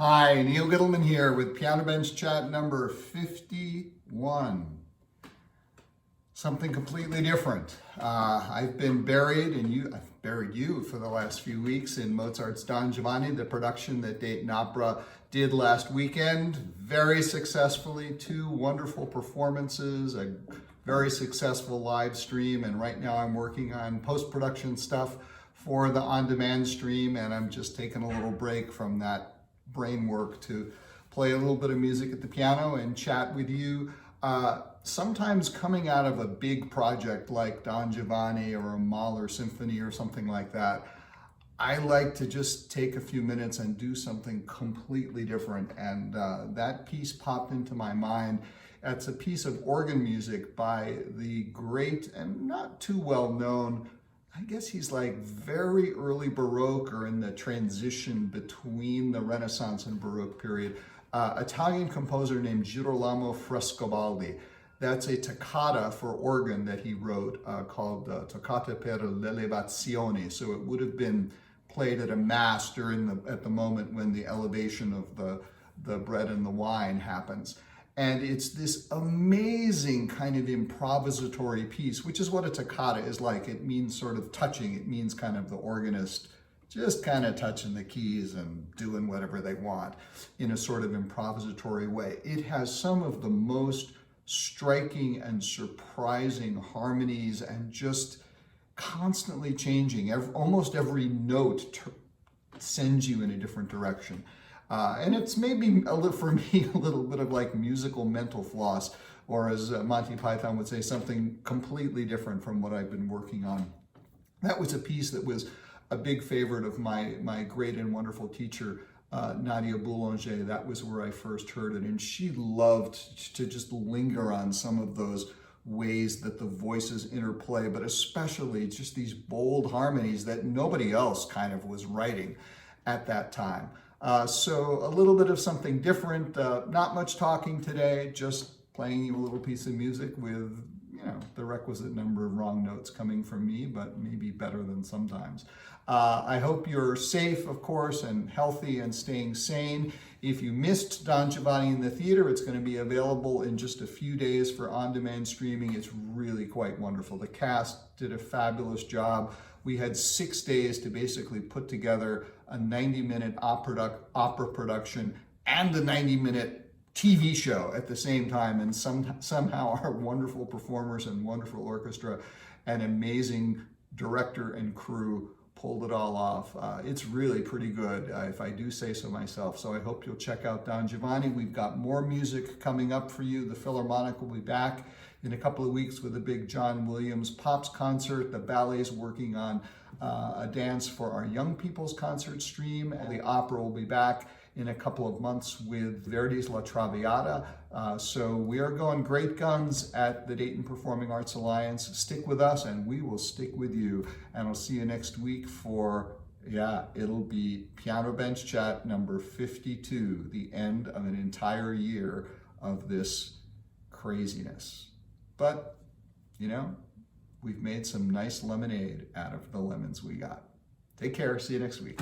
Hi, Neal here with Piano Bench Chat number 51. Something completely different. I've been buried, and I've buried you for the last few weeks in Mozart's Don Giovanni, the production that Dayton Opera did last weekend. Very successfully, 2 wonderful performances, a very successful live stream, and right now I'm working on post-production stuff for the on-demand stream, and I'm just taking a little break from that brain work to play a little bit of music at the piano and chat with you. Sometimes coming out of a big project like Don Giovanni or a Mahler symphony or something like that, I like to just take a few minutes and do something completely different. And that piece popped into my mind. It's a piece of organ music by the great and not too well known, I guess he's like very early Baroque or in the transition between the Renaissance and Baroque period, Italian composer named Girolamo Frescobaldi. That's a toccata for organ that he wrote called Toccata per l'elevazione. So it would have been played at a mass at the moment when the elevation of the bread and the wine happens. And it's this amazing kind of improvisatory piece, which is what a toccata is like. It means sort of touching. It means kind of the organist just kind of touching the keys and doing whatever they want in a sort of improvisatory way. It has some of the most striking and surprising harmonies and just constantly changing. Almost every note sends you in a different direction. And it's maybe, for me, a little bit of like musical mental floss, or as Monty Python would say, something completely different from what I've been working on. That was a piece that was a big favorite of my great and wonderful teacher, Nadia Boulanger. That was where I first heard it. And she loved to just linger on some of those ways that the voices interplay, but especially just these bold harmonies that nobody else kind of was writing at that time. So a little bit of something different, not much talking today, just playing you a little piece of music with, the requisite number of wrong notes coming from me, but maybe better than sometimes. I hope you're safe, of course, and healthy and staying sane. If you missed Don Giovanni in the theater, it's going to be available in just a few days for on-demand streaming. It's really quite wonderful. The cast did a fabulous job. We had 6 days to basically put together a 90-minute opera production and a 90-minute TV show at the same time, and somehow our wonderful performers and wonderful orchestra and amazing director and crew pulled it all off. It's really pretty good, if I do say so myself. So I hope you'll check out Don Giovanni. We've got more music coming up for you. The Philharmonic will be back in a couple of weeks with a big John Williams Pops concert. The ballet's working on a dance for our young people's concert stream. And the opera will be back in a couple of months with Verdi's La Traviata. So we are going great guns at the Dayton Performing Arts Alliance. Stick with us and we will stick with you. And I'll see you next week for, it'll be Piano Bench Chat number 52, the end of an entire year of this craziness. But, we've made some nice lemonade out of the lemons we got. Take care. See you next week.